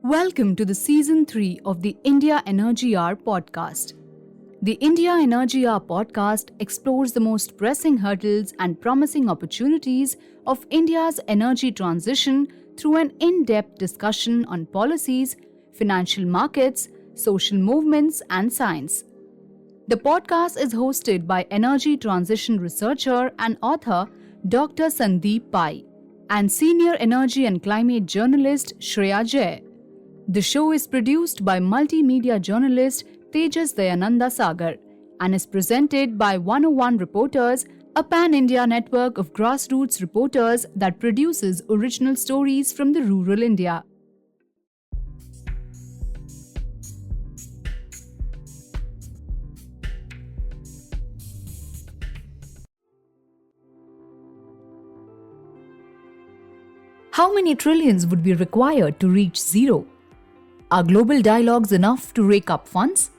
Welcome to the Season 3 of the India Energy Hour podcast. The India Energy Hour podcast explores the most pressing hurdles and promising opportunities of India's energy transition through an in-depth discussion on policies, financial markets, social movements, and science. The podcast is hosted by energy transition researcher and author Dr. Sandeep Pai and senior energy and climate journalist Shreya Jay. The show is produced by multimedia journalist Tejas Dayananda Sagar and is presented by 101 Reporters, a pan-India network of grassroots reporters that produces original stories from the rural India. How many trillions would be required to reach zero? Are global dialogues enough to rake up funds?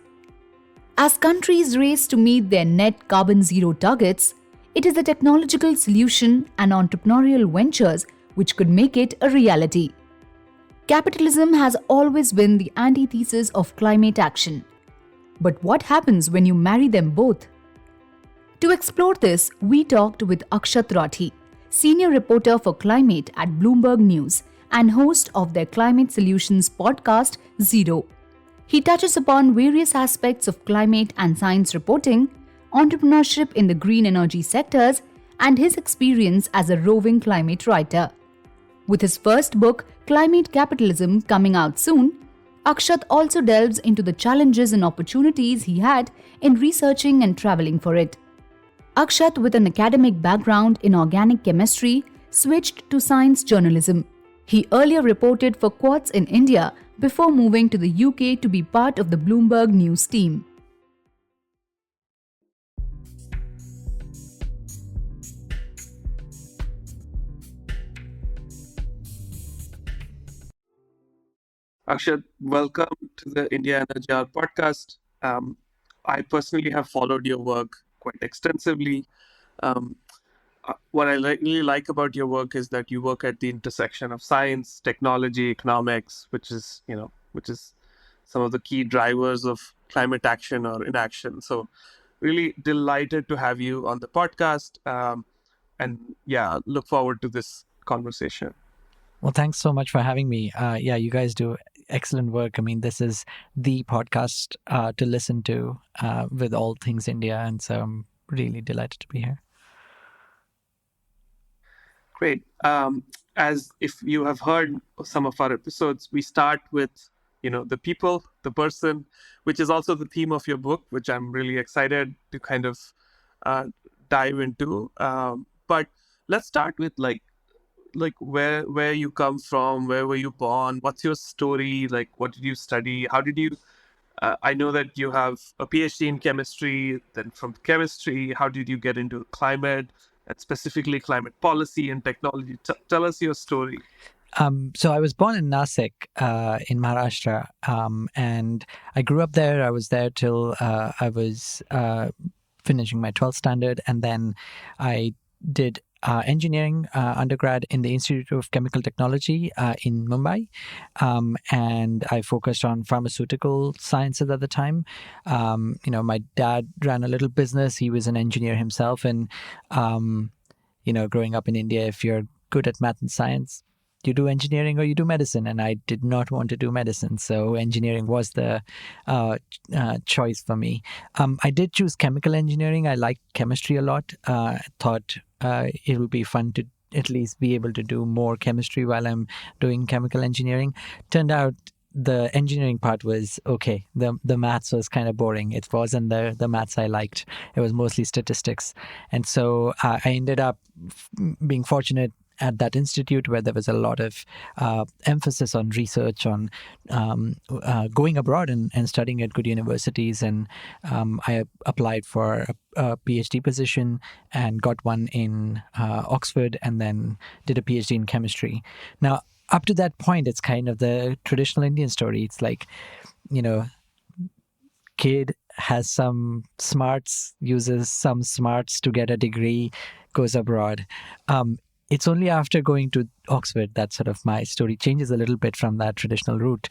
As countries race to meet their net carbon zero targets, it is the technological solution and entrepreneurial ventures which could make it a reality. Capitalism has always been the antithesis of climate action. But what happens when you marry them both? To explore this, we talked with Akshat Rathi, senior reporter for climate at Bloomberg News and host of their climate solutions podcast, Zero. He touches upon various aspects of climate and science reporting, entrepreneurship in the green energy sectors, and his experience as a roving climate writer. With his first book, Climate Capitalism, coming out soon, Akshat also delves into the challenges and opportunities he had in researching and traveling for it. Akshat, with an academic background in organic chemistry, switched to science journalism. He earlier reported for Quartz in India before moving to the UK to be part of the Bloomberg News team. Akshat, welcome to the India Energy Hour podcast. I personally have followed your work quite extensively. What I really like about your work is that you work at the intersection of science, technology, economics, which is some of the key drivers of climate action or inaction. So, really delighted to have you on the podcast, and look forward to this conversation. Well, thanks so much for having me. You guys do excellent work. I mean, this is the podcast to listen to with all things India, and so I'm really delighted to be here. Great. As if you have heard some of our episodes, we start with, the people, the person, which is also the theme of your book, which I'm really excited to kind of dive into. But let's start with like where you come from, where were you born, what's your story, like what did you study, how did you? I know that you have a PhD in chemistry. Then from chemistry, how did you get into climate? And specifically climate policy and technology. Tell us your story. So I was born in Nasik in Maharashtra, and I grew up there. I was there till I was finishing my 12th standard, and then I did engineering undergrad in the Institute of Chemical Technology in Mumbai, and I focused on pharmaceutical sciences at the time. My dad ran a little business. He was an engineer himself, and growing up in India, if you're good at math and science, you do engineering or you do medicine, and I did not want to do medicine, so engineering was the choice for me. I did choose chemical engineering. I liked chemistry a lot. I thought it would be fun to at least be able to do more chemistry while I'm doing chemical engineering. Turned out the engineering part was okay. The maths was kind of boring. It wasn't the maths I liked. It was mostly statistics. And so I ended up being fortunate at that institute where there was a lot of emphasis on research, on going abroad and studying at good universities. And I applied for a PhD position and got one in Oxford, and then did a PhD in chemistry. Now, up to that point, it's kind of the traditional Indian story. It's like, kid has some smarts, uses some smarts to get a degree, goes abroad. it's only after going to Oxford that sort of my story changes a little bit from that traditional route.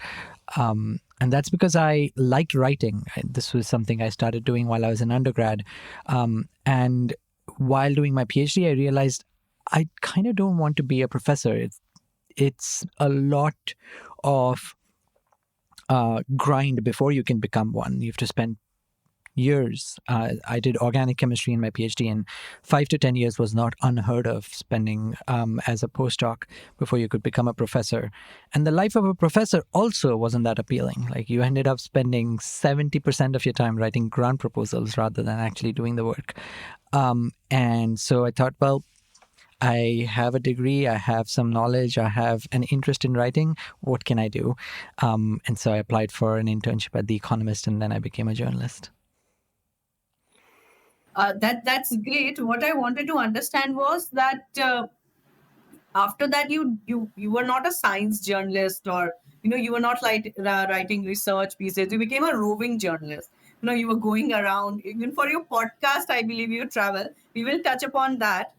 And that's because I liked writing. This was something I started doing while I was an undergrad. And while doing my PhD, I realized I kind of don't want to be a professor. It's a lot of grind before you can become one. You have to spend years. I did organic chemistry in my PhD, and 5 to 10 years was not unheard of spending as a postdoc before you could become a professor. And the life of a professor also wasn't that appealing. Like, you ended up spending 70% of your time writing grant proposals rather than actually doing the work. And so I thought, well, I have a degree, I have some knowledge, I have an interest in writing. What can I do? And so I applied for an internship at The Economist, and then I became a journalist. That's great. What I wanted to understand was that after that you were not a science journalist, or you were not like writing research pieces. You became a roving journalist. You were going around. Even for your podcast, I believe you travel. We will touch upon that.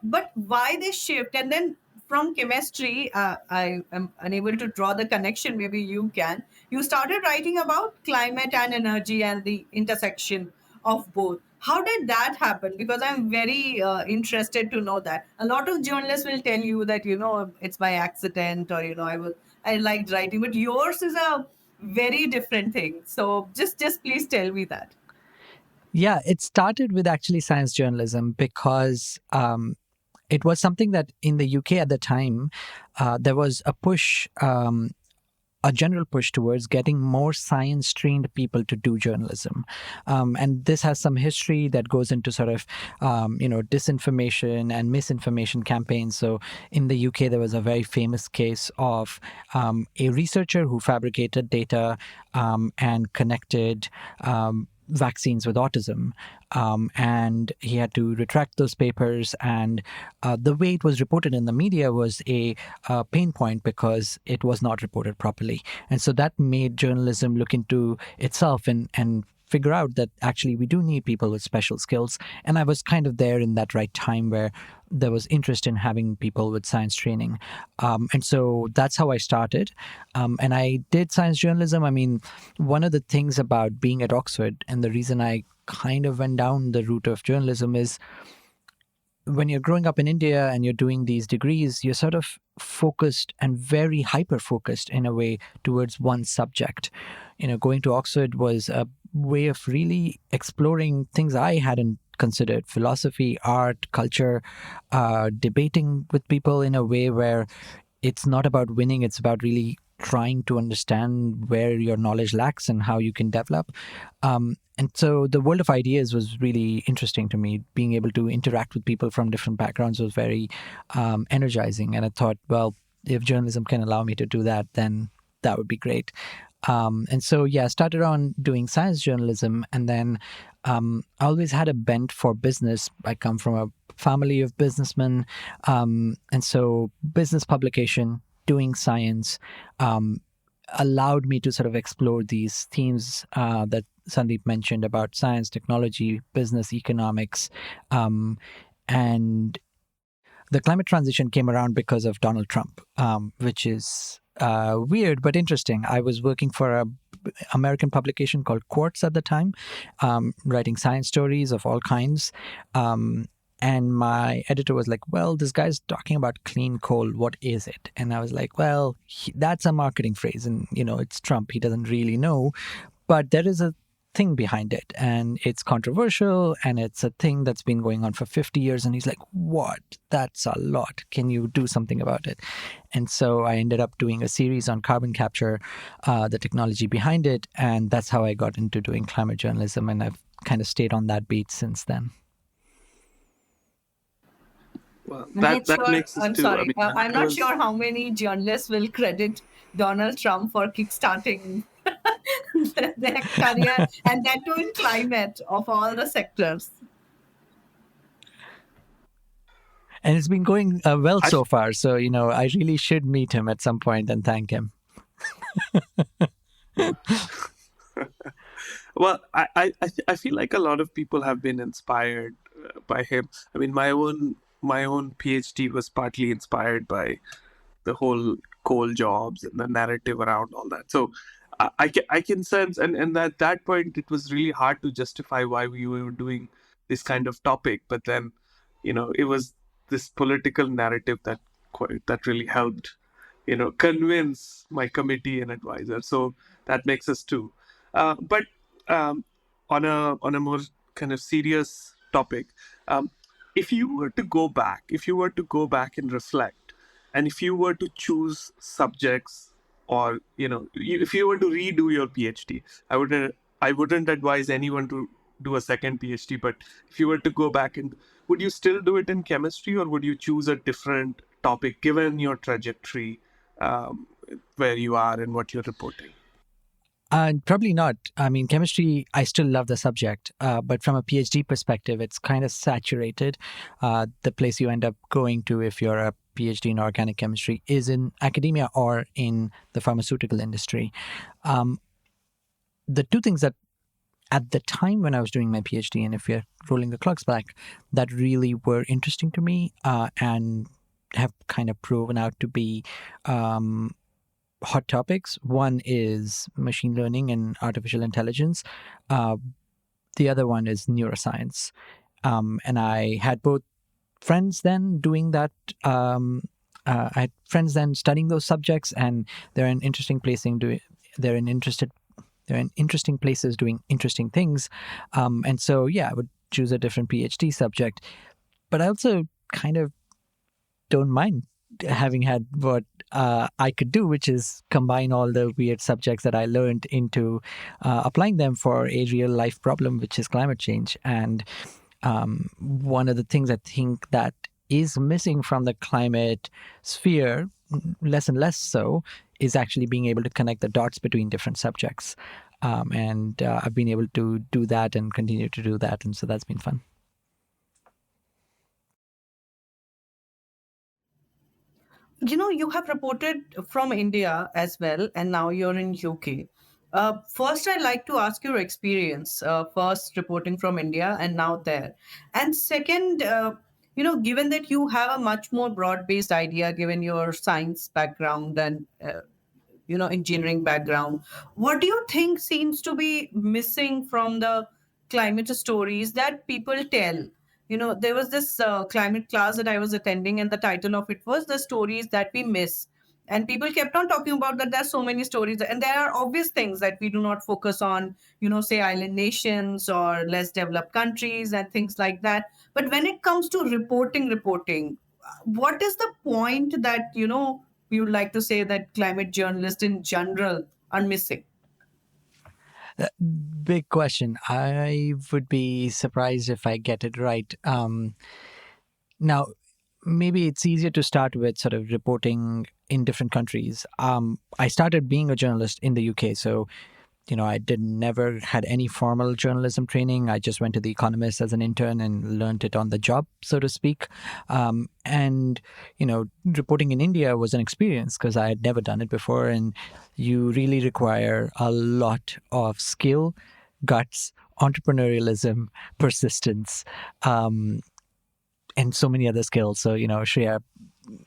But why this shift? And then from chemistry, I am unable to draw the connection. Maybe you can. You started writing about climate and energy and the intersection of both. How did that happen? Because I'm very interested to know that. A lot of journalists will tell you that it's by accident, or I liked writing, but yours is a very different thing. So just please tell me that. Yeah, it started with actually science journalism because it was something that in the UK at the time, there was a push, a general push towards getting more science-trained people to do journalism. And this has some history that goes into sort of, disinformation and misinformation campaigns. So in the UK, there was a very famous case of a researcher who fabricated data and connected vaccines with autism. And he had to retract those papers. And the way it was reported in the media was a pain point because it was not reported properly. And so that made journalism look into itself and figure out that actually we do need people with special skills. And I was kind of there in that right time where there was interest in having people with science training. And so that's how I started. And I did science journalism. I mean, one of the things about being at Oxford, and the reason I kind of went down the route of journalism, is when you're growing up in India and you're doing these degrees, you're sort of focused and very hyper-focused in a way towards one subject. Going to Oxford was a way of really exploring things I hadn't considered: philosophy, art, culture, debating with people in a way where it's not about winning, it's about really trying to understand where your knowledge lacks and how you can develop. And so the world of ideas was really interesting to me. Being able to interact with people from different backgrounds was very energizing. And I thought, well, if journalism can allow me to do that, then that would be great. And so, I started on doing science journalism, and then I always had a bent for business. I come from a family of businessmen. And so business publication, doing science, allowed me to sort of explore these themes that Sandeep mentioned about science, technology, business, economics. And the climate transition came around because of Donald Trump, which is weird but interesting. I was working for a American publication called Quartz at the time, writing science stories of all kinds. And my editor was like, well, this guy's talking about clean coal. What is it? And I was like, well, that's a marketing phrase. And, it's Trump. He doesn't really know. But there is a thing behind it. And it's controversial. And it's a thing that's been going on for 50 years. And he's like, what? That's a lot. Can you do something about it? And so I ended up doing a series on carbon capture, the technology behind it. And that's how I got into doing climate journalism. And I've kind of stayed on that beat since then. Well, that makes us I'm too. sorry. I'm not was- sure how many journalists will credit Donald Trump for kickstarting their career, and that too in climate of all the sectors. And it's been going well so far. So, I really should meet him at some point and thank him. Well, I feel like a lot of people have been inspired by him. I mean, my own my own PhD was partly inspired by the whole coal jobs and the narrative around all that. So I can sense, and at that point, it was really hard to justify why we were doing this kind of topic. But then, it was this political narrative that really helped, convince my committee and advisor. So that makes us two. But um, on a more kind of serious topic, um, if you were to go back and reflect, and if you were to choose subjects, or if you were to redo your PhD, I wouldn't advise anyone to do a second PhD. But if you were to go back, and would you still do it in chemistry, or would you choose a different topic given your trajectory, um, where you are and what you're reporting? Probably not. I mean, chemistry, I still love the subject, but from a PhD perspective, it's kind of saturated. The place you end up going to if you're a PhD in organic chemistry is in academia or in the pharmaceutical industry. The two things that at the time when I was doing my PhD, and if you're rolling the clocks back, that really were interesting to me and have kind of proven out to be hot topics. One is machine learning and artificial intelligence. The other one is neuroscience. And I had both friends then doing that. I had friends then studying those subjects, and they're in interesting they're in interesting places doing interesting things. And so, yeah, I would choose a different PhD subject. But I also kind of don't mind having had what I could do, which is combine all the weird subjects that I learned into applying them for a real life problem, which is climate change. And one of the things I think that is missing from the climate sphere, less and less so, is actually being able to connect the dots between different subjects. And I've been able to do that and continue to do that. And so that's been fun. You have reported from India as well, and now you're in UK. First, I'd like to ask your experience. First, reporting from India and now there. And second, given that you have a much more broad-based idea, given your science background and engineering background, what do you think seems to be missing from the climate stories that people tell? There was this climate class that I was attending, and the title of it was The Stories That We Miss. And people kept on talking about that there's so many stories, and there are obvious things that we do not focus on, say island nations or less developed countries and things like that. But when it comes to reporting, what is the point that we would like to say that climate journalists in general are missing? Big question. I would be surprised if I get it right. Now, maybe it's easier to start with sort of reporting in different countries. I started being a journalist in the UK, so I never had any formal journalism training. I just went to The Economist as an intern and learned it on the job, so to speak. And reporting in India was an experience because I had never done it before, and you really require a lot of skill, guts, entrepreneurialism, persistence, and so many other skills. So, Shreya,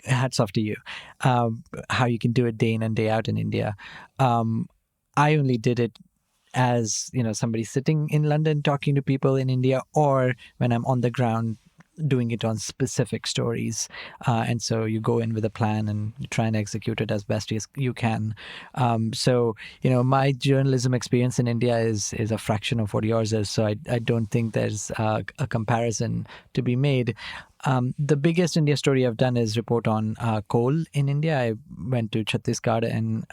hats off to you. How you can do it day in and day out in India. I only did it as, somebody sitting in London talking to people in India, or when I'm on the ground doing it on specific stories. And so you go in with a plan and you try and execute it as best as you can. So, my journalism experience in India is a fraction of what yours is. So I don't think there's a comparison to be made. The biggest India story I've done is report on coal in India. I went to Chhattisgarh and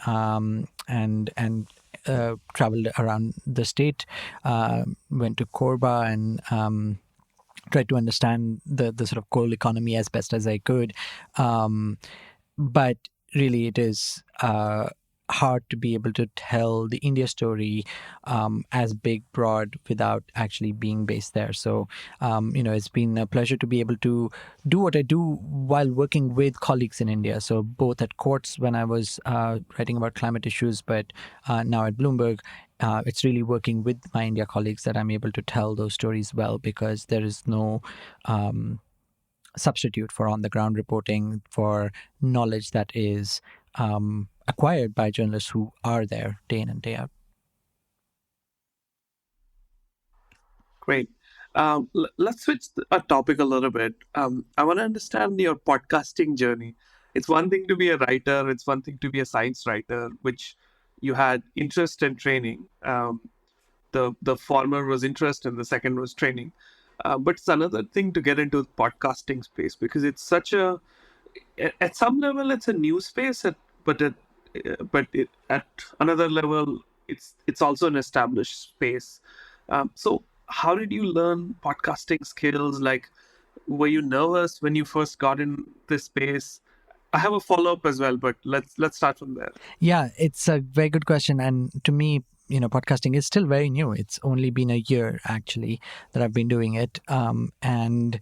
traveled around the state, went to Korba and tried to understand the sort of coal economy as best as I could. But really, it is hard to be able to tell the India story as big, broad, without actually being based there. So, it's been a pleasure to be able to do what I do while working with colleagues in India. So both at courts when I was writing about climate issues, but now at Bloomberg, it's really working with my India colleagues that I'm able to tell those stories well, because there is no substitute for on-the-ground reporting, for knowledge that is acquired by journalists who are there day in and day out. Great. Let's switch a topic a little bit. I want to understand your podcasting journey. It's one thing to be a writer, it's one thing to be a science writer, which you had interest and training. The former was interest and the second was training. But it's another thing to get into the podcasting space because it's such at some level it's a new space, but at another level it's also an established space. So how did you learn podcasting skills? Like, were you nervous when you first got in this space? I have a follow-up as well, but let's start from there. Yeah, it's a very good question. And to me, podcasting is still very new. It's only been a year, actually, that I've been doing it. And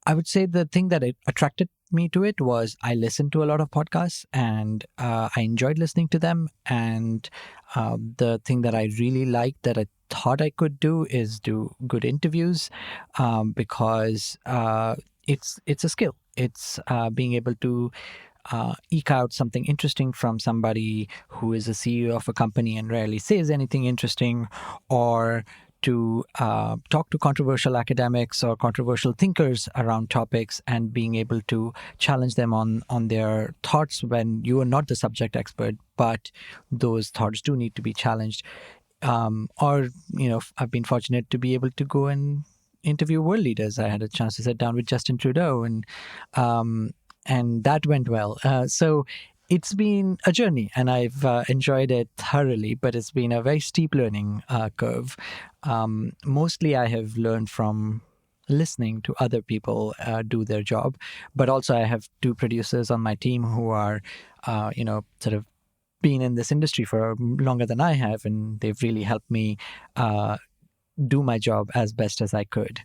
I would say the thing that attracted me to it was I listened to a lot of podcasts and I enjoyed listening to them. And the thing that I really liked that I thought I could do is do good interviews because it's a skill. It's being able to eke out something interesting from somebody who is a CEO of a company and rarely says anything interesting, or to talk to controversial academics or controversial thinkers around topics and being able to challenge them on their thoughts when you are not the subject expert, but those thoughts do need to be challenged. Or, I've been fortunate to be able to go and interview world leaders. I had a chance to sit down with Justin Trudeau and that went well. So it's been a journey and I've enjoyed it thoroughly, but it's been a very steep learning curve. Mostly I have learned from listening to other people do their job, but also I have two producers on my team who are, sort of been in this industry for longer than I have, and they've really helped me do my job as best as I could.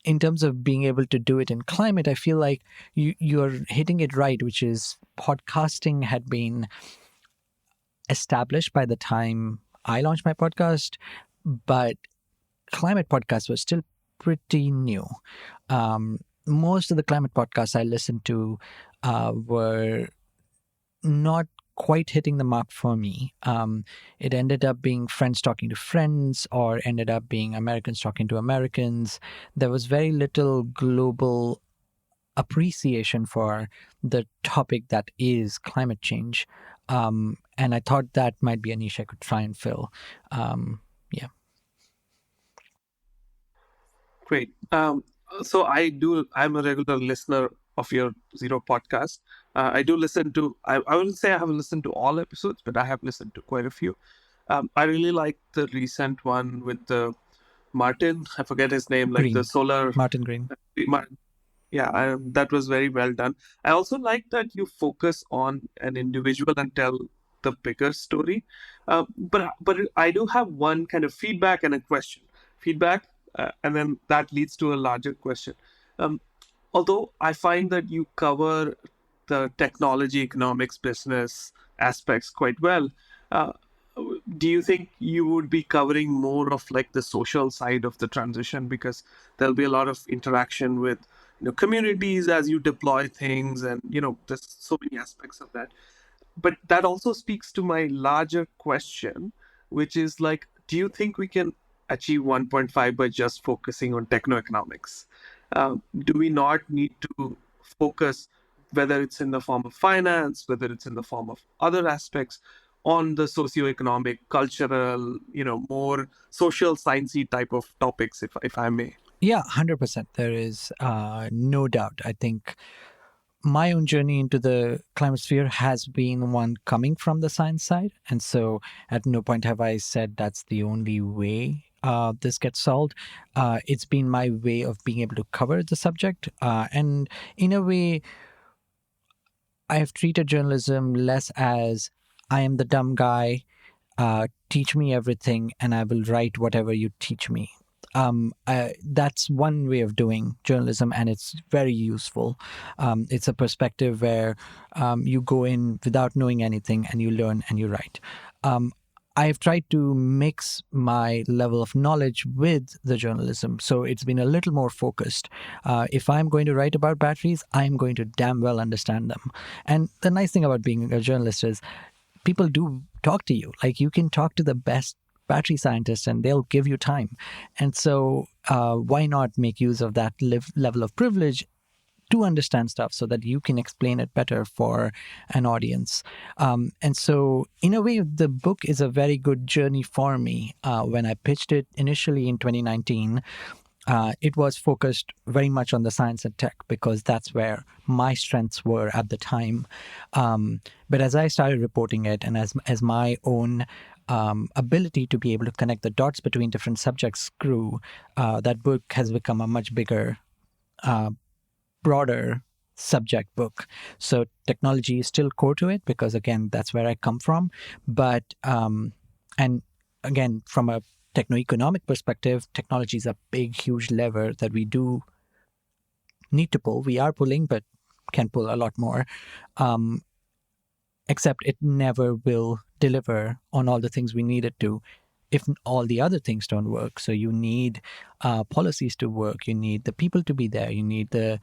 In terms of being able to do it in climate, I feel like you're hitting it right, which is podcasting had been established by the time I launched my podcast, but climate podcast was still pretty new. Most of the climate podcasts I listened to were not quite hitting the mark for me. It ended up being friends talking to friends, or ended up being Americans talking to Americans. There was very little global appreciation for the topic that is climate change. And I thought that might be a niche I could try and fill. Yeah. Great. So I'm a regular listener of your Zero podcast. I do listen to, I wouldn't say I haven't listened to all episodes, but I have listened to quite a few. I really like the recent one with the Martin, I forget his name, like Green. the solar. Martin Green. Yeah, that was very well done. I also like that you focus on an individual and tell the bigger story. But I do have one kind of feedback and a question. Feedback, and then that leads to a larger question. Although I find that you cover the technology, economics, business aspects quite well, do you think you would be covering more of like the social side of the transition, because there'll be a lot of interaction with communities as you deploy things, and there's so many aspects of that. But that also speaks to my larger question, which is like, do you think we can achieve 1.5 by just focusing on techno-economics? Do we not need to focus, whether it's in the form of finance, whether it's in the form of other aspects, on the socioeconomic, cultural, more social sciencey type of topics, if I may? Yeah, 100%. There is no doubt. I think my own journey into the climate sphere has been one coming from the science side. And so at no point have I said that's the only way this gets solved. It's been my way of being able to cover the subject. And in a way, I have treated journalism less as I am the dumb guy, teach me everything, and I will write whatever you teach me. That's one way of doing journalism, and it's very useful. It's a perspective where you go in without knowing anything, and you learn and you write. I've tried to mix my level of knowledge with the journalism. So it's been a little more focused. If I'm going to write about batteries, I'm going to damn well understand them. And the nice thing about being a journalist is people do talk to you. Like, you can talk to the best battery scientists and they'll give you time. And so why not make use of that level of privilege to understand stuff so that you can explain it better for an audience. And so, in a way, the book is a very good journey for me. When I pitched it initially in 2019, it was focused very much on the science and tech because that's where my strengths were at the time. But as I started reporting it, and as my own ability to be able to connect the dots between different subjects grew, that book has become a much bigger, broader subject book. So technology is still core to it because, again, that's where I come from. But and again, from a techno-economic perspective, technology is a big, huge lever that we do need to pull. We are pulling, but can pull a lot more. Except it never will deliver on all the things we need it to if all the other things don't work. So you need policies to work. You need the people to be there. You need the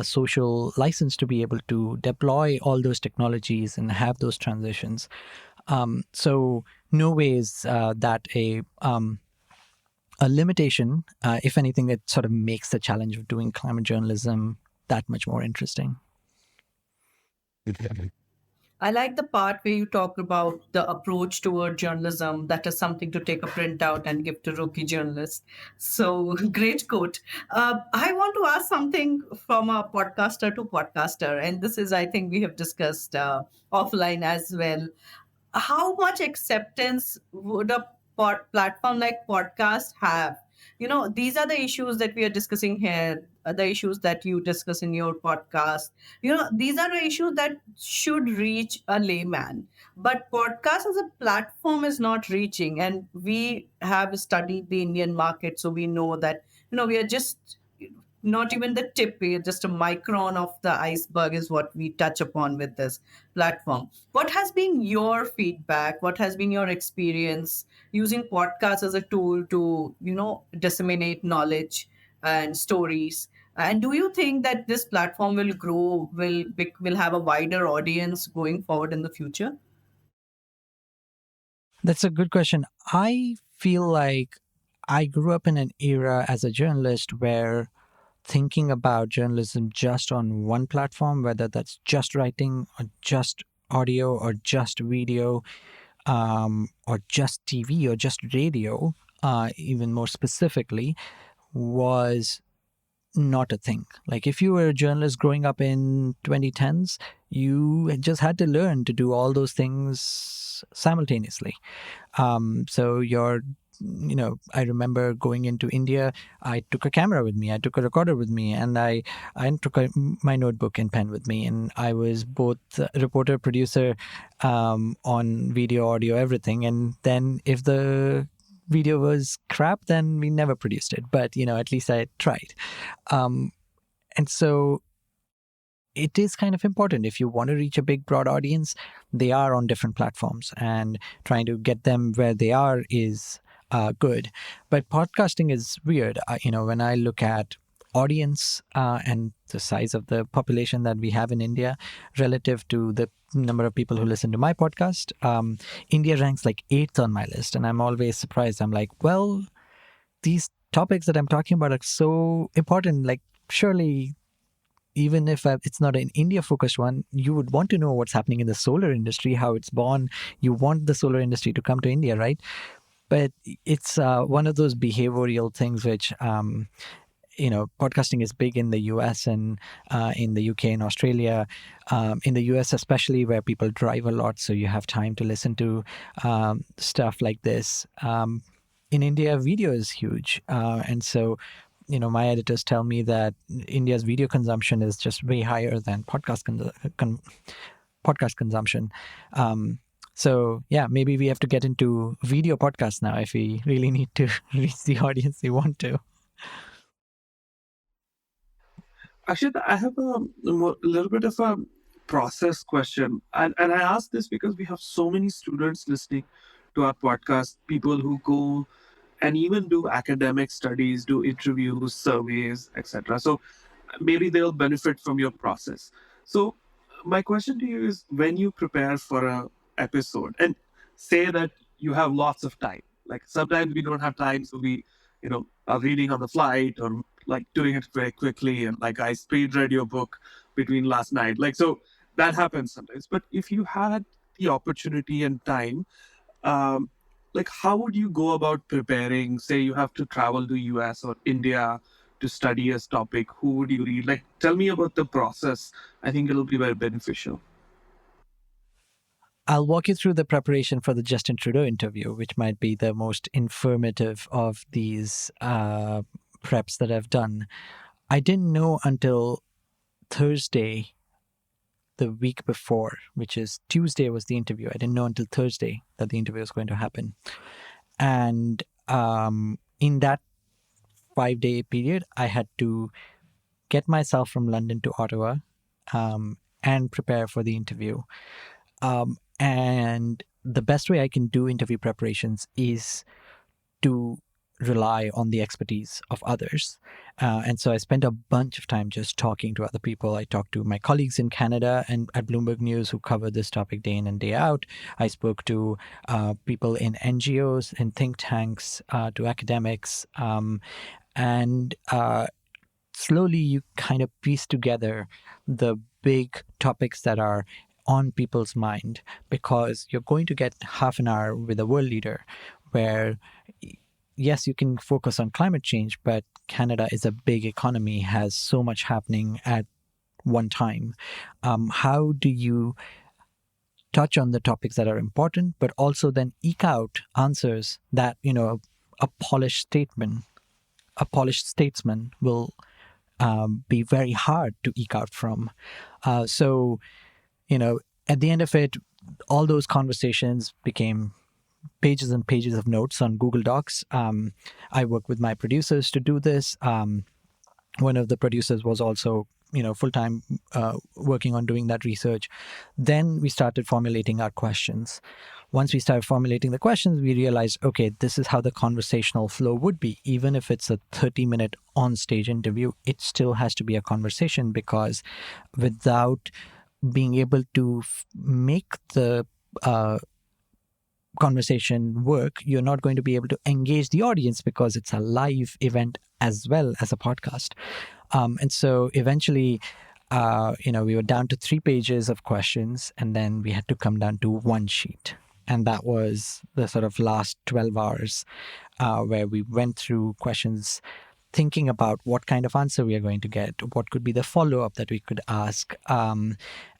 social license to be able to deploy all those technologies and have those transitions. So no way is that a limitation. If anything, it sort of makes the challenge of doing climate journalism that much more interesting. I like the part where you talk about the approach toward journalism. That is something to take a printout and give to rookie journalists. So great quote. I want to ask something from a podcaster to podcaster, and this is, I think, we have discussed offline as well. How much acceptance would a platform like podcast have? These are the issues that we are discussing here, the issues that you discuss in your podcast. These are the issues that should reach a layman, but podcast as a platform is not reaching. And we have studied the Indian market, so we know that we are just not even the tip, we are just a micron of the iceberg is what we touch upon with this platform. What has been your feedback? What has been your experience using podcasts as a tool to disseminate knowledge and stories? And do you think that this platform will grow, will have a wider audience going forward in the future? That's a good question. I feel like I grew up in an era as a journalist where thinking about journalism just on one platform, whether that's just writing or just audio or just video, or just TV or just radio, even more specifically, was not a thing. Like, if you were a journalist growing up in 2010s, you just had to learn to do all those things simultaneously. So I remember going into India, I took a camera with me, I took a recorder with me, and I took my notebook and pen with me. And I was both reporter, producer, on video, audio, everything. And then if the video was crap, then we never produced it. But, at least I tried. And so it is kind of important. If you want to reach a big, broad audience, they are on different platforms, and trying to get them where they are is good. But podcasting is weird. When I look at audience and the size of the population that we have in India relative to the number of people who listen to my podcast, India ranks like 8th on my list. And I'm always surprised. I'm like, well, these topics that I'm talking about are so important. Like, surely, even if it's not an India-focused one, you would want to know what's happening in the solar industry, how it's born. You want the solar industry to come to India, right? But it's one of those behavioral things which, podcasting is big in the US and in the UK and Australia. In the US especially, where people drive a lot, so you have time to listen to stuff like this. In India, video is huge. And so, my editors tell me that India's video consumption is just way higher than podcast consumption. So yeah, maybe we have to get into video podcasts now if we really need to reach the audience we want to. Actually, I have a little bit of a process question. And I ask this because we have so many students listening to our podcast people who go and even do academic studies, do interviews, surveys, etc. So maybe they'll benefit from your process. So my question to you is, when you prepare for a episode and say that you have lots of time, like sometimes we don't have time, so we, are reading on the flight or like doing it very quickly, and like I speed read your book between last night, like, so that happens sometimes. But if you had the opportunity and time, um, like how would you go about preparing? Say you have to travel to US or India to study a topic. Who would you read? Like, tell me about the process. I think it'll be very beneficial. I'll walk you through the preparation for the Justin Trudeau interview, which might be the most informative of these preps that I've done. I didn't know until Thursday, the week before, which is Tuesday was the interview. I didn't know until Thursday that the interview was going to happen. And in that 5-day period, I had to get myself from London to Ottawa and prepare for the interview. And the best way I can do interview preparations is to rely on the expertise of others. And so I spent a bunch of time just talking to other people. I talked to my colleagues in Canada and at Bloomberg News who cover this topic day in and day out. I spoke to people in NGOs, in think tanks, to academics. And slowly you kind of piece together the big topics that are on people's mind, because you're going to get half an hour with a world leader where, yes, you can focus on climate change, but Canada is a big economy, has so much happening at one time. How do you touch on the topics that are important, but also then eke out answers that, a polished statesman will be very hard to eke out from. So, at the end of it, all those conversations became pages and pages of notes on Google Docs. I work with my producers to do this. One of the producers was also, full-time working on doing that research. Then we started formulating our questions. Once we started formulating the questions, we realized, okay, this is how the conversational flow would be. Even if it's a 30-minute on-stage interview, it still has to be a conversation, because without being able to make the conversation work, you're not going to be able to engage the audience, because it's a live event as well as a podcast. And so eventually, we were down to 3 pages of questions, and then we had to come down to 1 sheet. And that was the sort of last 12 hours where we went through questions, thinking about what kind of answer we are going to get, what could be the follow-up that we could ask.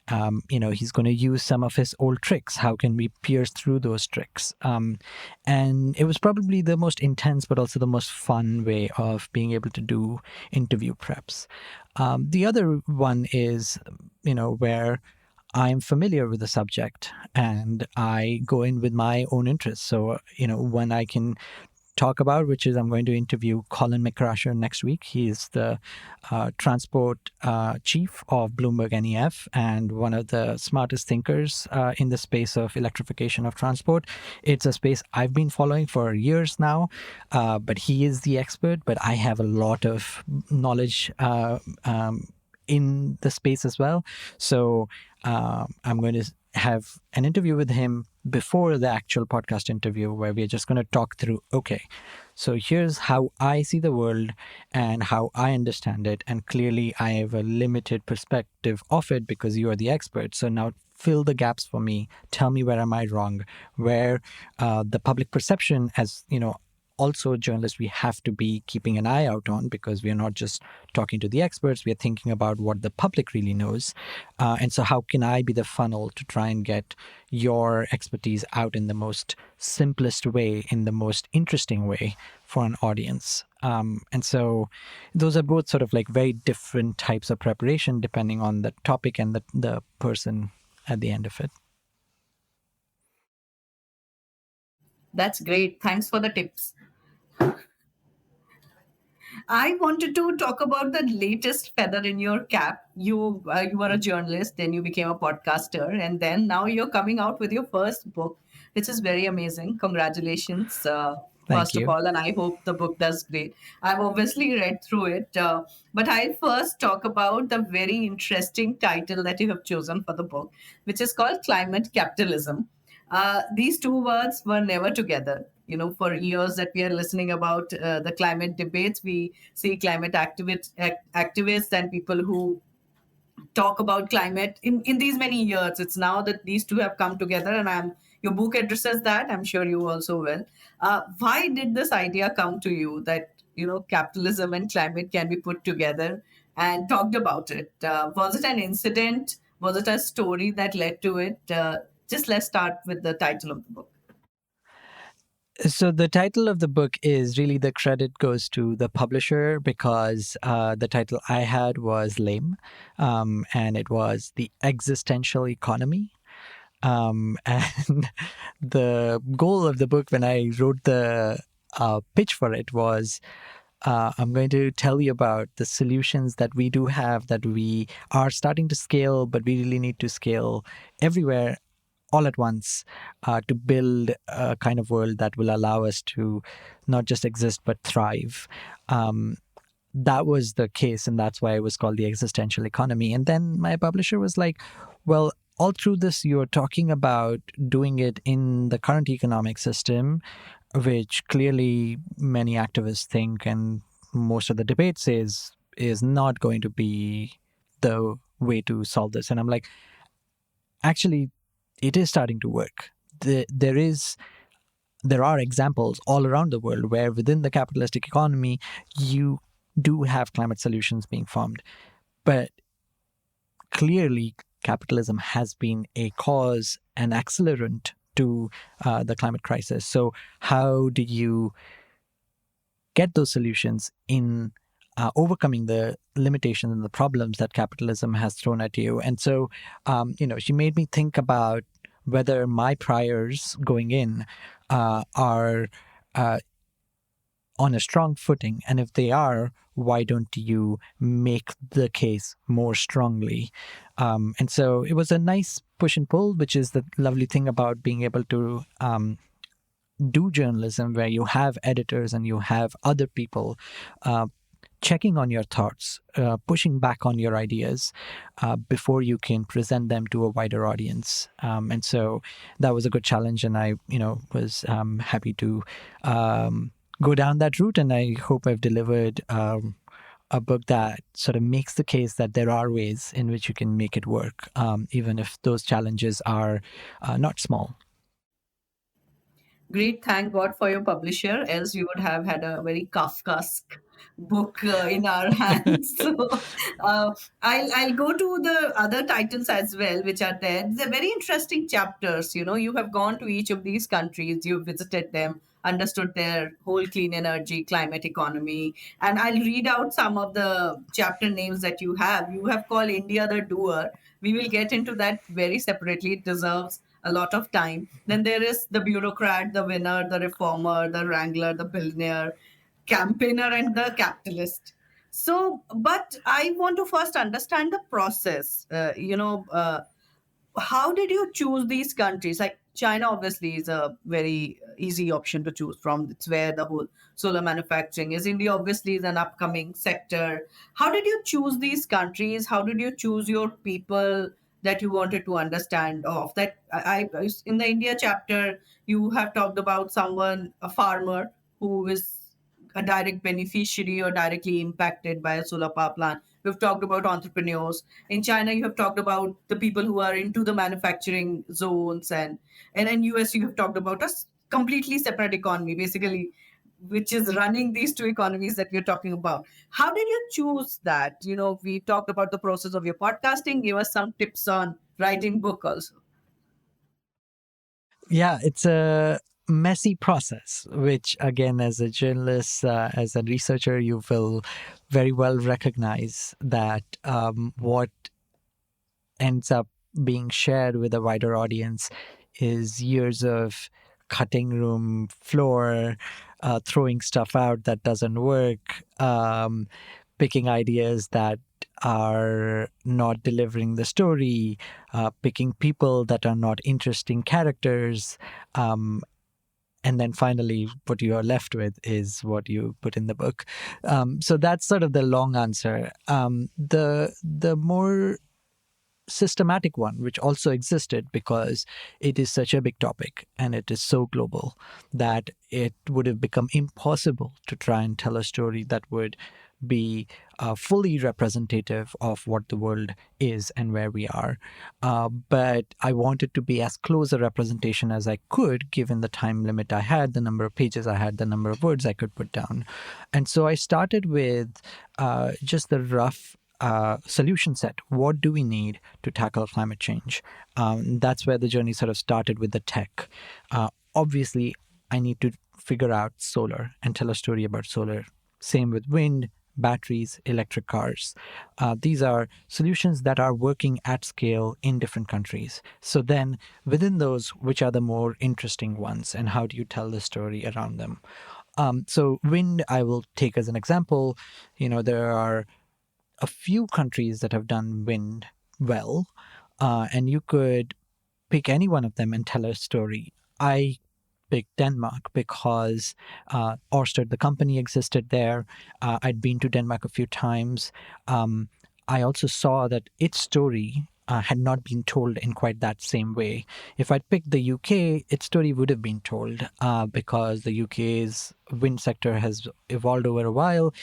He's going to use some of his old tricks. How can we pierce through those tricks? And it was probably the most intense, but also the most fun way of being able to do interview preps. The other one is, where I'm familiar with the subject and I go in with my own interests. So, when I can talk about, which is I'm going to interview Colin McCrasher next week. He's the transport chief of Bloomberg NEF and one of the smartest thinkers in the space of electrification of transport. It's a space I've been following for years now, but he is the expert, but I have a lot of knowledge in the space as well. So I'm going to have an interview with him before the actual podcast interview, where we're just going to talk through, okay, so here's how I see the world and how I understand it. And clearly I have a limited perspective of it because you are the expert. So now fill the gaps for me. Tell me where am I wrong, where the public perception, as also journalists, we have to be keeping an eye out on, because we are not just talking to the experts, we are thinking about what the public really knows. And so how can I be the funnel to try and get your expertise out in the most simplest way, in the most interesting way for an audience? And so those are both sort of like very different types of preparation depending on the topic and the person at the end of it. That's great. Thanks for the tips. I wanted to talk about the latest feather in your cap. You were a journalist, then you became a podcaster, and then now you're coming out with your first book. which is very amazing. Congratulations, Thank first of you. all, and I hope the book does great. I've obviously read through it, but I'll first talk about the very interesting title that you have chosen for the book, which is called Climate Capitalism. These two words were never together. You know, for years that we are listening about the climate debates, we see climate activists and people who talk about climate in these many years. It's now that these two have come together, and your book addresses that. I'm sure you also will. Why did this idea come to you that capitalism and climate can be put together and talked about it? Was it an incident? Was it a story that led to it? Just let's start with the title of the book. So the title of the book is really, the credit goes to the publisher, because the title I had was lame, and it was The Existential Economy. And the goal of the book, when I wrote the pitch for it, was I'm going to tell you about the solutions that we do have, that we are starting to scale, but we really need to scale everywhere all at once, to build a kind of world that will allow us to not just exist but thrive. That was the case, and that's why it was called The Existential Economy. And then my publisher was like, well, all through this, you're talking about doing it in the current economic system, which clearly many activists think, and most of the debate says, is not going to be the way to solve this. And I'm like, actually, it is starting to work. There are examples all around the world where within the capitalistic economy, you do have climate solutions being formed. But clearly, capitalism has been a cause, an accelerant to the climate crisis. So how do you get those solutions in overcoming the limitations and the problems that capitalism has thrown at you? And so, she made me think about whether my priors going in are on a strong footing. And if they are, why don't you make the case more strongly? And so it was a nice push and pull, which is the lovely thing about being able to do journalism, where you have editors and you have other people checking on your thoughts, pushing back on your ideas before you can present them to a wider audience. And so that was a good challenge, and I, was happy to go down that route. And I hope I've delivered a book that sort of makes the case that there are ways in which you can make it work, even if those challenges are not small. Great, thank God for your publisher, else we would have had a very Kafkaesque book in our hands. So I'll go to the other titles as well, which are there. They're very interesting chapters. You have gone to each of these countries, you've visited them, understood their whole clean energy, climate economy. And I'll read out some of the chapter names that you have. You have called India the doer. We will get into that very separately. It deserves a lot of time. Then there is the bureaucrat, the winner, the reformer, the wrangler, the billionaire, campaigner, and the capitalist. So, but I want to first understand the process. How did you choose these countries? Like China, obviously, is a very easy option to choose from. It's where the whole solar manufacturing is. India, obviously, is an upcoming sector. How did you choose these countries? How did you choose your people that you wanted to understand of? That in the India chapter, you have talked about someone, a farmer who is a direct beneficiary or directly impacted by a solar power plant. We've talked about entrepreneurs. In China, you have talked about the people who are into the manufacturing zones, and in US, you have talked about a completely separate economy, basically, which is running these two economies that we're talking about. How did you choose that? We talked about the process of your podcasting. Give us some tips on writing book also. Yeah, it's a messy process, which again, as a journalist, as a researcher, you will very well recognize that what ends up being shared with a wider audience is years of cutting room floor, throwing stuff out that doesn't work, picking ideas that are not delivering the story, picking people that are not interesting characters. And then finally, what you are left with is what you put in the book. So that's sort of the long answer. The more systematic one, which also existed because it is such a big topic and it is so global that it would have become impossible to try and tell a story that would be fully representative of what the world is and where we are. But I wanted to be as close a representation as I could, given the time limit I had, the number of pages I had, the number of words I could put down. And so I started with just the rough solution set. What do we need to tackle climate change? That's where the journey sort of started with the tech. Obviously, I need to figure out solar and tell a story about solar. Same with wind, batteries, electric cars. These are solutions that are working at scale in different countries. So then within those, which are the more interesting ones and how do you tell the story around them? So wind, I will take as an example. There are a few countries that have done wind well, and you could pick any one of them and tell a story. I picked Denmark because Ørsted, the company, existed there. I'd been to Denmark a few times. I also saw that its story had not been told in quite that same way. If I'd picked the UK, its story would have been told because the UK's wind sector has evolved over a while.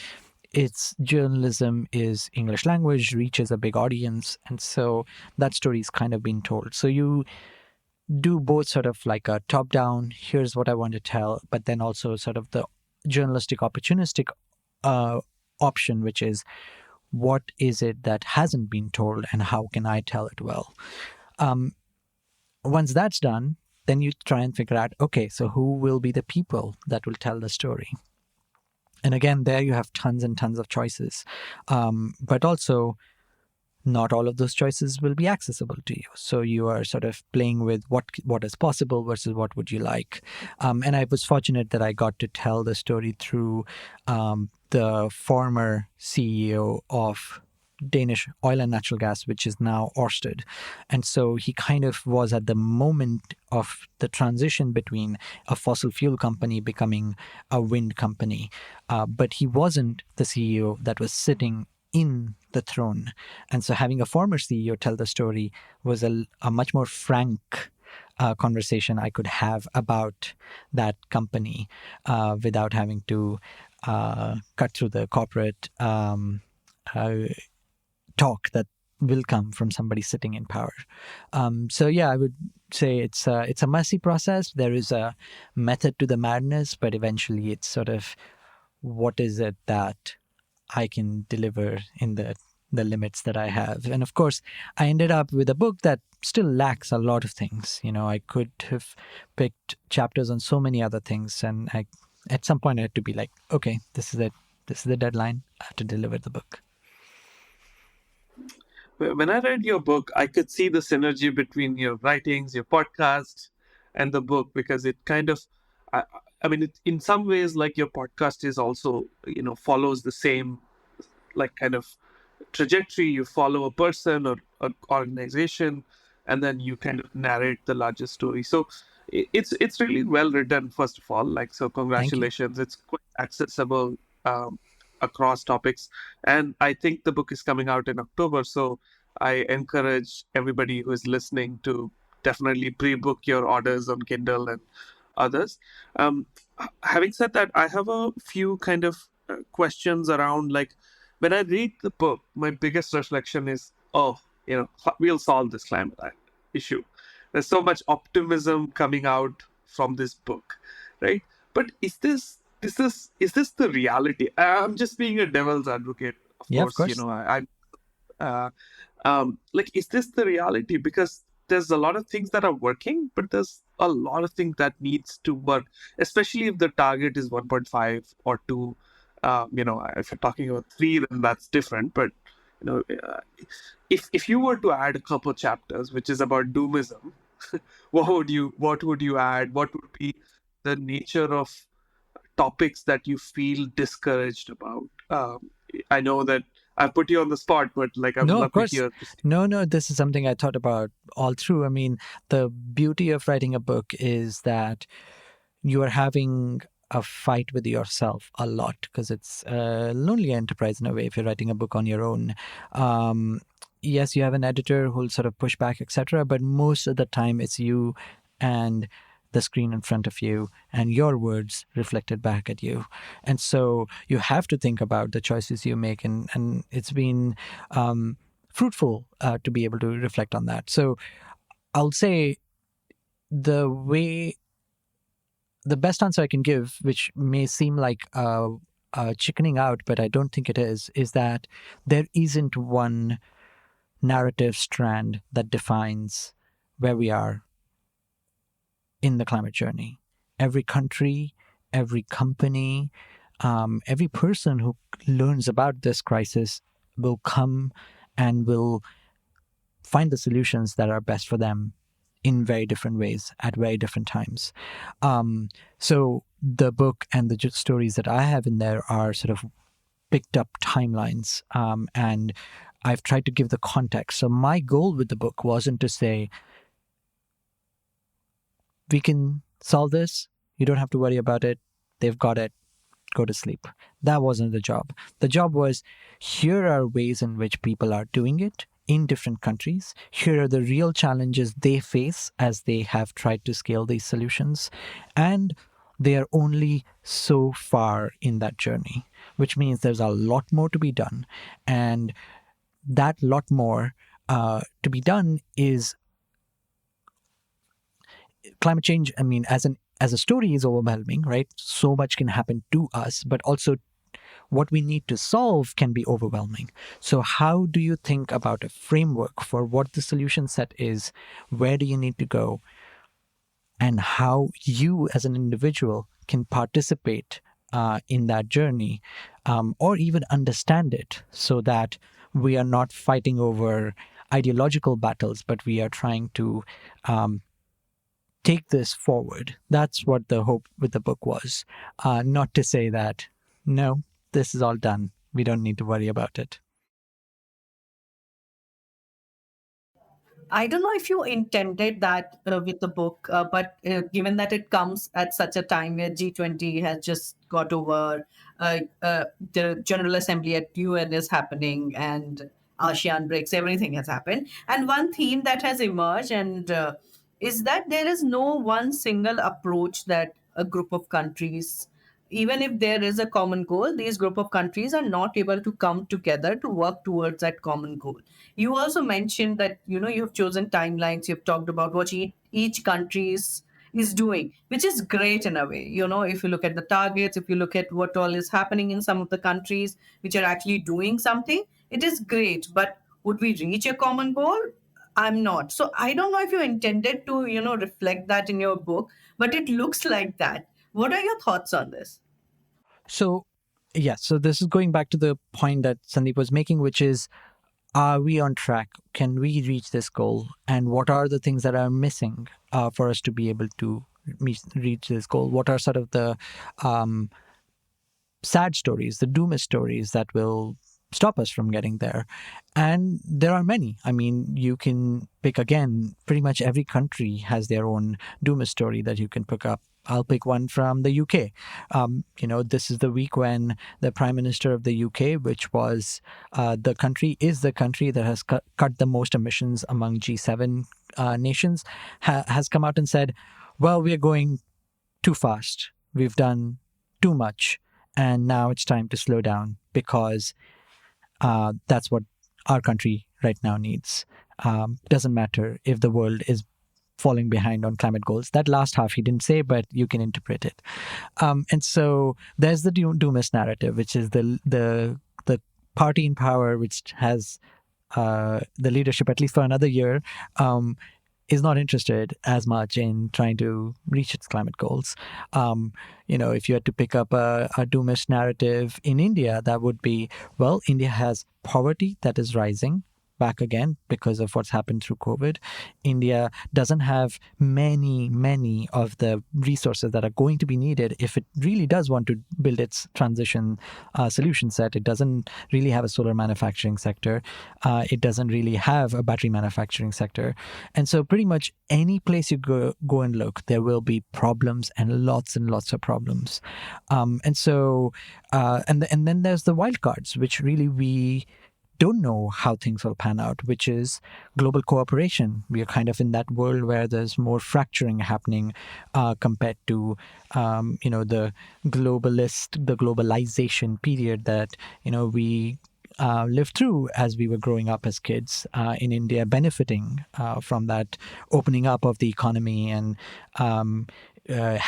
Its journalism is English language, reaches a big audience, and so that story is kind of being told. So you do both sort of like a top-down, here's what I want to tell, but then also sort of the journalistic opportunistic option, which is what is it that hasn't been told and how can I tell it well? Once that's done, then you try and figure out, okay, so who will be the people that will tell the story? And again, there you have tons and tons of choices. But also, not all of those choices will be accessible to you. So you are sort of playing with what is possible versus what would you like. And I was fortunate that I got to tell the story through the former CEO of Danish oil and natural gas, which is now Ørsted. And so he kind of was at the moment of the transition between a fossil fuel company becoming a wind company. But he wasn't the CEO that was sitting in the throne. And so having a former CEO tell the story was a much more frank conversation I could have about that company without having to cut through the corporate talk that will come from somebody sitting in power. So yeah, I would say it's a messy process. There is a method to the madness, but eventually it's sort of what is it that I can deliver in the limits that I have. And of course, I ended up with a book that still lacks a lot of things. I could have picked chapters on so many other things. And at some point I had to be like, okay, this is it. This is the deadline. I have to deliver the book. When I read your book, I could see the synergy between your writings, your podcast, and the book, because it kind of, I mean, in some ways, like your podcast is also, follows the same, like kind of trajectory. You follow a person or an organization, and then you kind of narrate the larger story. So it's really well written, first of all. Like, so congratulations. It's quite accessible across topics. And I think the book is coming out in October. So I encourage everybody who is listening to definitely pre-book your orders on Kindle and others. Having said that, I have a few kind of questions around, like, when I read the book, my biggest reflection is, we'll solve this climate issue. There's so much optimism coming out from this book, right? But is this the reality? I'm just being a devil's advocate, of course. Like, is this the reality? Because there's a lot of things that are working, but there's a lot of things that needs to work, especially if the target is 1.5 or 2. If you're talking about 3, then that's different. But if you were to add a couple chapters, which is about doomism, what would you add? What would be the nature of topics that you feel discouraged about? I know that I put you on the spot, but like I would No, of love to course. hear. No, this is something I thought about all through. I mean, the beauty of writing a book is that you are having a fight with yourself a lot, because it's a lonely enterprise in a way if you're writing a book on your own. Yes, you have an editor who'll sort of push back, etc., but most of the time it's you and the screen in front of you and your words reflected back at you. And so you have to think about the choices you make, and it's been fruitful to be able to reflect on that. So I'll say the best answer I can give, which may seem like chickening out, but I don't think it is that there isn't one narrative strand that defines where we are in the climate journey. Every country, every company, every person who learns about this crisis will come and will find the solutions that are best for them in very different ways at very different times. So the book and the stories that I have in there are sort of picked up timelines, and I've tried to give the context. So my goal with the book wasn't to say, we can solve this, you don't have to worry about it, they've got it, go to sleep. That wasn't the job. The job was, here are ways in which people are doing it in different countries. Here are the real challenges they face as they have tried to scale these solutions. And they are only so far in that journey, which means there's a lot more to be done. And that lot more to be done is climate change. I mean, as a story is overwhelming, right? So much can happen to us, but also what we need to solve can be overwhelming. So how do you think about a framework for what the solution set is? Where do you need to go? And how you as an individual can participate in that journey, or even understand it, so that we are not fighting over ideological battles, but we are trying to take this forward. That's what the hope with the book was. Not to say that, no, this is all done, we don't need to worry about it. I don't know if you intended that with the book, but given that it comes at such a time where G20 has just got over, the General Assembly at UN is happening, and ASEAN breaks, everything has happened. And one theme that has emerged and is that there is no one single approach that a group of countries, even if there is a common goal, these group of countries are not able to come together to work towards that common goal. You also mentioned that you've chosen timelines, you've talked about what each country is doing, which is great in a way. If you look at the targets, if you look at what all is happening in some of the countries which are actually doing something, it is great. But would we reach a common goal? I'm not. So I don't know if you intended to reflect that in your book, but it looks like that. What are your thoughts on this? So, yes, so this is going back to the point that Sandeep was making, which is, are we on track? Can we reach this goal? And what are the things that are missing for us to be able to reach this goal? What are sort of the sad stories, the doomist stories that will stop us from getting there? And there are many. I mean, you can pick, again, pretty much every country has their own doomist story that you can pick up. I'll pick one from the UK. This is the week when the Prime Minister of the UK, which was the country that has cut the most emissions among G7 nations, has come out and said, well, we are going too fast. We've done too much. And now it's time to slow down, because that's what our country right now needs. Doesn't matter if the world is falling behind on climate goals. That last half he didn't say, but you can interpret it. And so there's the doomist narrative, which is the party in power, which has the leadership, at least for another year, is not interested as much in trying to reach its climate goals. If you had to pick up a doomist narrative in India, that would be, well, India has poverty that is rising, back again because of what's happened through COVID. India doesn't have many of the resources that are going to be needed if it really does want to build its transition solution set. It doesn't really have a solar manufacturing sector. It doesn't really have a battery manufacturing sector. And so pretty much any place you go and look, there will be problems and lots of problems. And then there's the wild cards, which really we don't know how things will pan out, which is global cooperation. We are kind of in that world where there's more fracturing happening compared to, the globalization period that, we lived through as we were growing up as kids in India, benefiting from that opening up of the economy and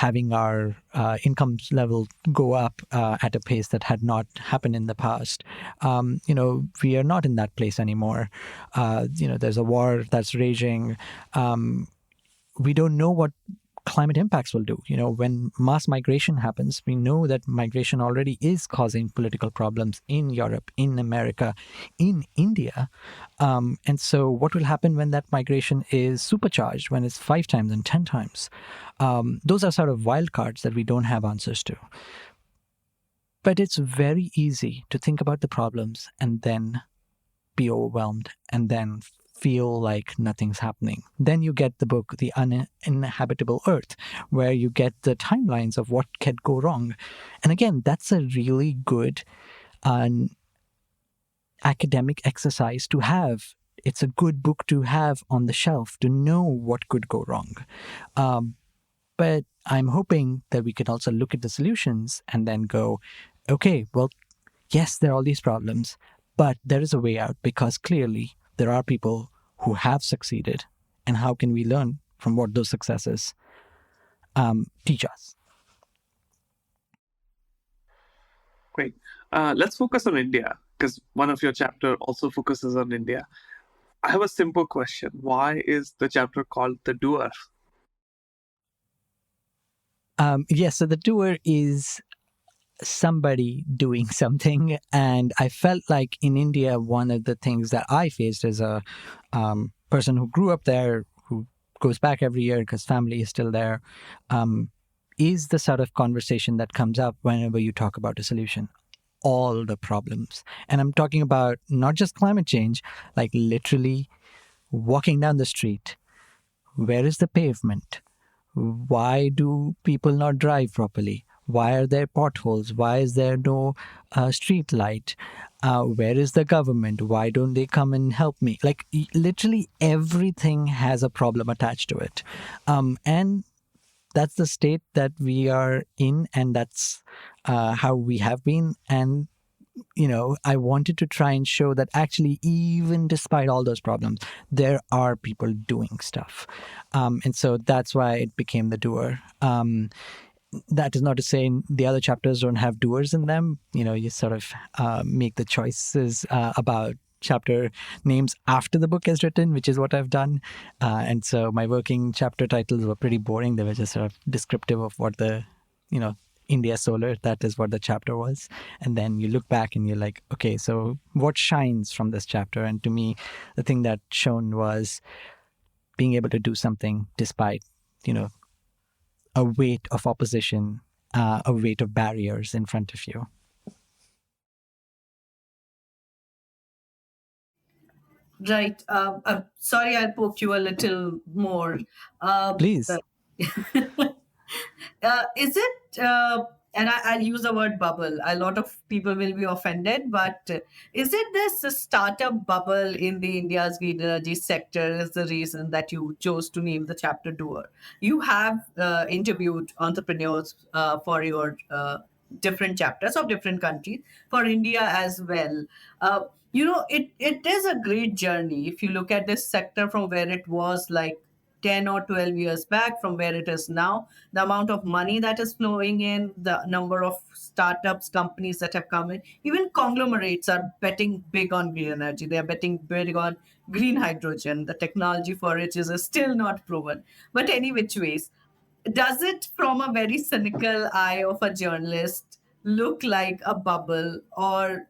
having our income level go up at a pace that had not happened in the past. We are not in that place anymore. There's a war that's raging. We don't know what climate impacts will do. When mass migration happens, we know that migration already is causing political problems in Europe, in America, in India. And so what will happen when that migration is supercharged, when it's 5 times and 10 times? Those are sort of wild cards that we don't have answers to. But it's very easy to think about the problems and then be overwhelmed and then feel like nothing's happening. Then you get the book, The Uninhabitable Earth, where you get the timelines of what can go wrong. And again, that's a really good academic exercise to have. It's a good book to have on the shelf to know what could go wrong. But I'm hoping that we can also look at the solutions and then go, okay, well, yes, there are all these problems, but there is a way out because clearly there are people who have succeeded, and how can we learn from what those successes teach us? Great. Let's focus on India, because one of your chapter also focuses on India. I have a simple question. Why is the chapter called The Doer? So the doer is somebody doing something. And I felt like in India, one of the things that I faced as a person who grew up there, who goes back every year because family is still there, is the sort of conversation that comes up whenever you talk about a solution. All the problems. And I'm talking about not just climate change, like literally walking down the street. Where is the pavement? Why do people not drive properly? Why are there potholes? Why is there no street light? Where is the government? Why don't they come and help me? Like literally everything has a problem attached to it. And that's the state that we are in, and that's how we have been. And, I wanted to try and show that actually, even despite all those problems, there are people doing stuff. And so that's why it became The Doer. That is not to say the other chapters don't have doers in them. You sort of make the choices about chapter names after the book is written, which is what I've done. And so my working chapter titles were pretty boring. They were just sort of descriptive of what the, India Solar, that is what the chapter was. And then you look back and you're like, okay, so what shines from this chapter? And to me, the thing that shone was being able to do something despite, a weight of opposition, a weight of barriers in front of you. Right. I'm sorry I poked you a little more. Please. Is it, and I'll use the word bubble, a lot of people will be offended, but is it this startup bubble in the India's green energy sector is the reason that you chose to name the chapter Doer? You have interviewed entrepreneurs for your different chapters of different countries, for India as well. It is a great journey if you look at this sector from where it was like 10 or 12 years back from where it is now, the amount of money that is flowing in, the number of startups, companies that have come in, even conglomerates are betting big on green energy. They are betting big on green hydrogen. The technology for it is still not proven. But any which ways, does it from a very cynical eye of a journalist look like a bubble, or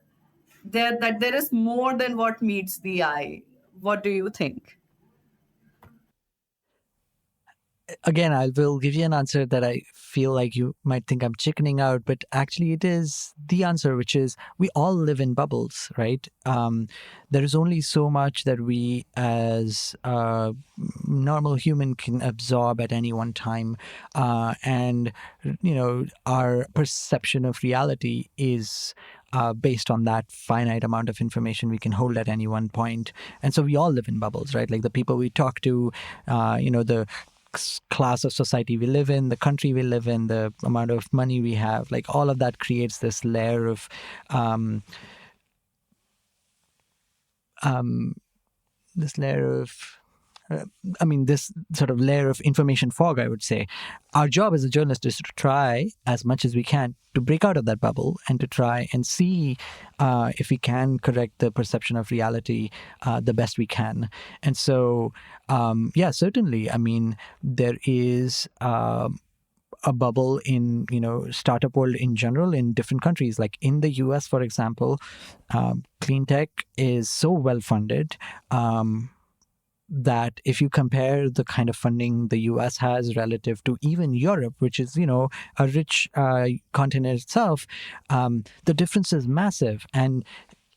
there is more than what meets the eye? What do you think? Again, I will give you an answer that I feel like you might think I'm chickening out, but actually it is the answer, which is we all live in bubbles, right? There is only so much that we as a normal human can absorb at any one time. And, our perception of reality is based on that finite amount of information we can hold at any one point. And so we all live in bubbles, right? Like the people we talk to, the class of society we live in, the country we live in, the amount of money we have, like all of that creates this layer of this sort of layer of information fog, I would say. Our job as a journalist is to try as much as we can to break out of that bubble and to try and see if we can correct the perception of reality the best we can. And so, certainly, I mean, there is a bubble in, startup world in general in different countries. Like in the US, for example, clean tech is so well funded that if you compare the kind of funding the US has relative to even Europe, which is, a rich continent itself, the difference is massive. And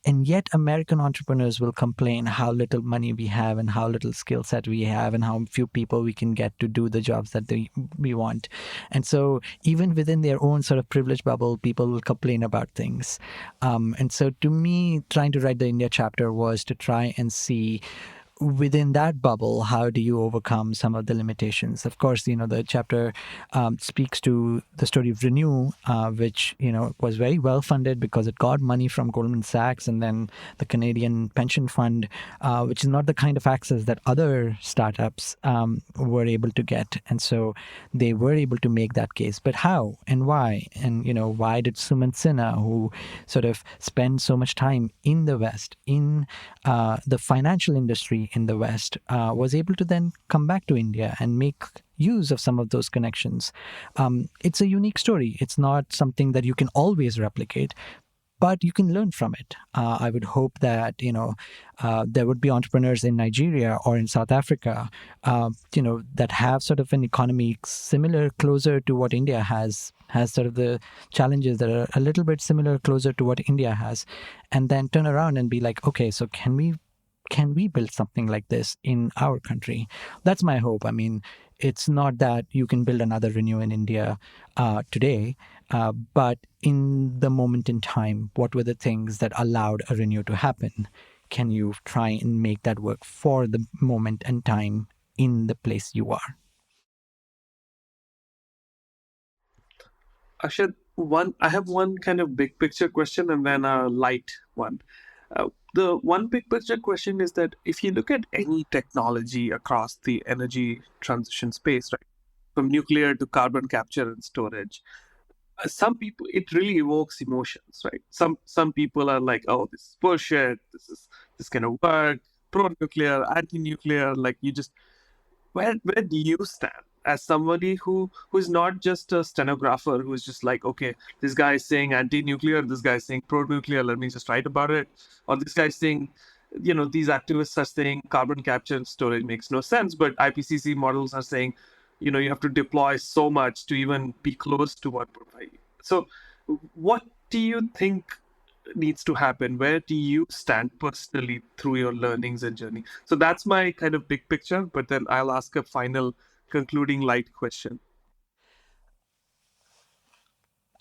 yet American entrepreneurs will complain how little money we have and how little skill set we have and how few people we can get to do the jobs that we want. And so even within their own sort of privilege bubble, people will complain about things. And so to me, trying to write the India chapter was to try and see within that bubble, how do you overcome some of the limitations? Of course, the chapter speaks to the story of Renew, which, was very well funded because it got money from Goldman Sachs and then the Canadian Pension Fund, which is not the kind of access that other startups were able to get. And so they were able to make that case. But how and why? And, why did Sumant Sinha, who sort of spent so much time in the West, in the financial industry in the West, was able to then come back to India and make use of some of those connections? It's a unique story. It's not something that you can always replicate, but you can learn from it. I would hope that, there would be entrepreneurs in Nigeria or in South Africa, that have sort of an economy similar, closer to what India has sort of the challenges that are a little bit similar, closer to what India has, and then turn around and be like, okay, so can we build something like this in our country? That's my hope. I mean, it's not that you can build another Renew in India today, but in the moment in time, what were the things that allowed a Renew to happen? Can you try and make that work for the moment and time in the place you are? Akshat, I have one kind of big picture question and then a light one. The one big picture question is that if you look at any technology across the energy transition space, right, from nuclear to carbon capture and storage, some people, it really evokes emotions, right? Some people are like, oh, this is bullshit, this gonna work, pro-nuclear, anti-nuclear, like you just, where do you stand as somebody who is not just a stenographer who is just like, okay, this guy is saying anti-nuclear, this guy is saying pro-nuclear, let me just write about it, or this guy is saying, these activists are saying carbon capture and storage makes no sense, but IPCC models are saying, you have to deploy so much to even be close to 1.5. So what do you think needs to happen? Where do you stand personally through your learnings and journey? So that's my kind of big picture, but then I'll ask a final concluding light question.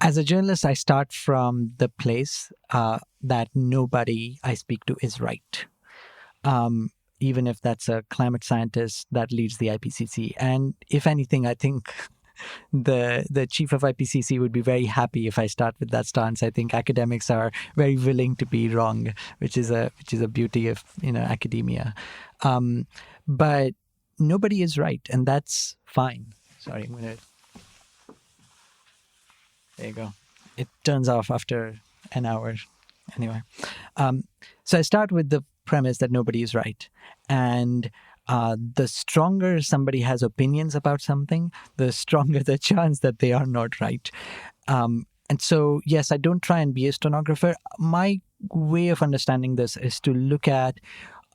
As a journalist, I start from the place that nobody I speak to is right. Even if that's a climate scientist that leads the IPCC. And if anything, I think the chief of IPCC would be very happy if I start with that stance. I think academics are very willing to be wrong, which is a beauty of academia. But nobody is right, and that's fine. Sorry, there you go. It turns off after an hour. Anyway, so I start with the premise that nobody is right, and the stronger somebody has opinions about something, the stronger the chance that they are not right. And so, yes, I don't try and be a stenographer. My way of understanding this is to look at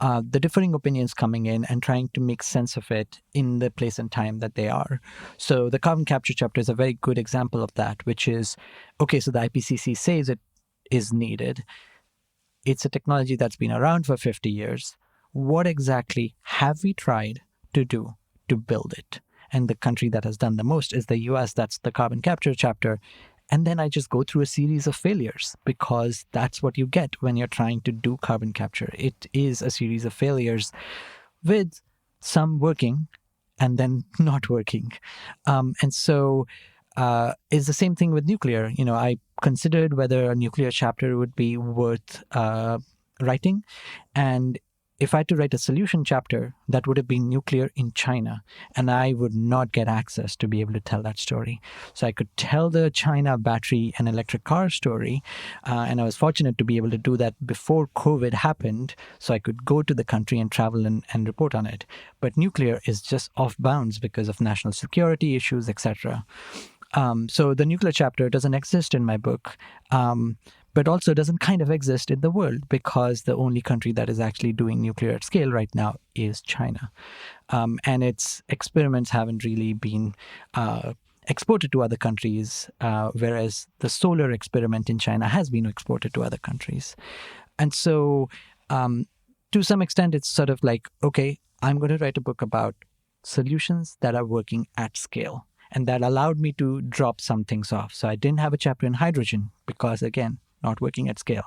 the differing opinions coming in and trying to make sense of it in the place and time that they are. So the carbon capture chapter is a very good example of that, which is, okay, so the IPCC says it is needed. It's a technology that's been around for 50 years. What exactly have we tried to do to build it? And the country that has done the most is the US. That's the carbon capture chapter. And then I just go through a series of failures, because that's what you get when you're trying to do carbon capture. It is a series of failures with some working and then not working. And so it's the same thing with nuclear. I considered whether a nuclear chapter would be worth writing. And if I had to write a solution chapter, that would have been nuclear in China. And I would not get access to be able to tell that story. So I could tell the China battery and electric car story. And I was fortunate to be able to do that before COVID happened. So I could go to the country and travel and report on it. But nuclear is just off bounds because of national security issues, etc. So the nuclear chapter doesn't exist in my book. But also doesn't kind of exist in the world, because the only country that is actually doing nuclear at scale right now is China. And its experiments haven't really been exported to other countries, whereas the solar experiment in China has been exported to other countries. And so to some extent, it's sort of like, okay, I'm going to write a book about solutions that are working at scale. And that allowed me to drop some things off. So I didn't have a chapter in hydrogen because, again, not working at scale.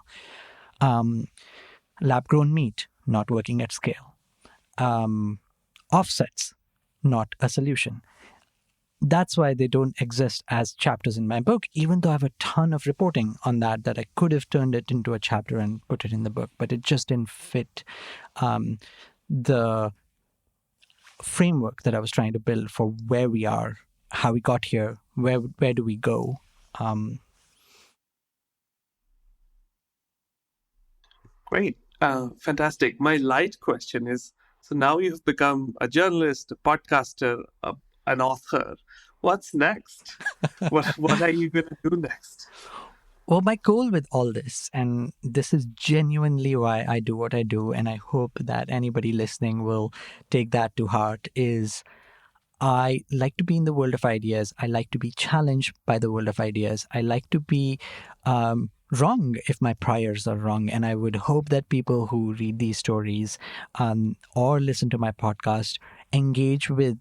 Lab-grown meat, not working at scale. Offsets, not a solution. That's why they don't exist as chapters in my book, even though I have a ton of reporting on that I could have turned it into a chapter and put it in the book, but it just didn't fit the framework that I was trying to build for where we are, how we got here, where do we go. Great. Fantastic. My light question is, so now you've become a journalist, a podcaster, an author. What's next? What are you going to do next? Well, my goal with all this, and this is genuinely why I do what I do, and I hope that anybody listening will take that to heart, is I like to be in the world of ideas. I like to be challenged by the world of ideas. I like to be wrong if my priors are wrong. And I would hope that people who read these stories or listen to my podcast engage with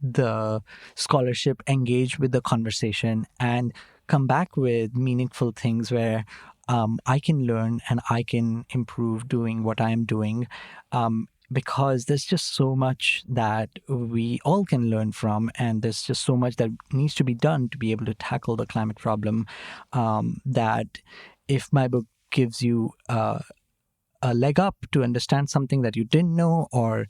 the scholarship, engage with the conversation, and come back with meaningful things where I can learn and I can improve doing what I am doing. Because there's just so much that we all can learn from, and there's just so much that needs to be done to be able to tackle the climate problem, that if my book gives you a leg up to understand something that you didn't know, or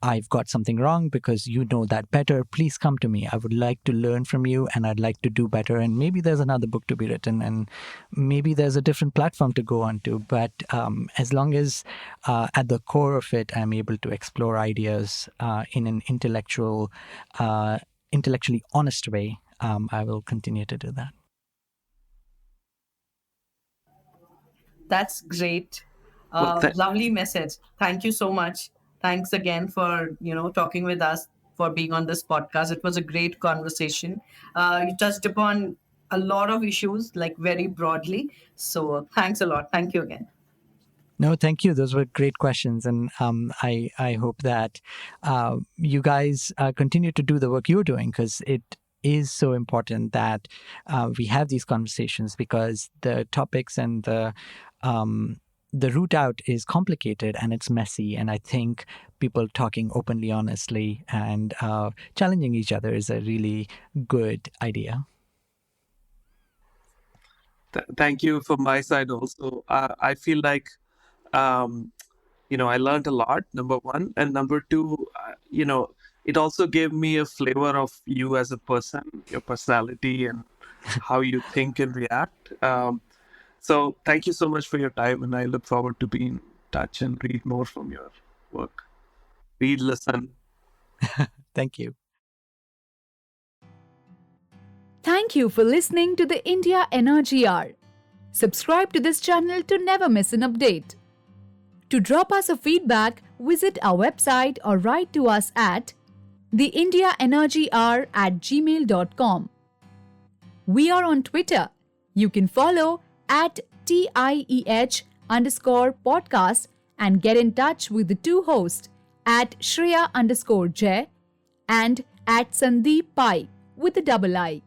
I've got something wrong because you know that better, please come to me. I would like to learn from you, and I'd like to do better. And maybe there's another book to be written, and maybe there's a different platform to go on to. But as long as at the core of it, I'm able to explore ideas in an intellectually honest way, I will continue to do that. That's great. Lovely message. Thank you so much. Thanks again for talking with us, for being on this podcast. It was a great conversation. You touched upon a lot of issues, like very broadly. So thanks a lot. Thank you again. No, thank you. Those were great questions. And I hope that you guys continue to do the work you're doing, because it is so important that we have these conversations, because the topics and the route out is complicated and it's messy. And I think people talking openly, honestly, and challenging each other is a really good idea. Thank you from my side also. I feel like, I learned a lot, number one. And number two, it also gave me a flavor of you as a person, your personality, and how you think and react. So thank you so much for your time, and I look forward to being in touch and read more from your work. Read, listen. Thank you. Thank you for listening to the India Energy Hour. Subscribe to this channel to never miss an update. To drop us a feedback, visit our website or write to us at theindiaenergyhour@gmail.com. We are on Twitter. You can follow at TIEH_podcast and get in touch with the two hosts at Shreya_Jay and at Sandeep Pai with a double I.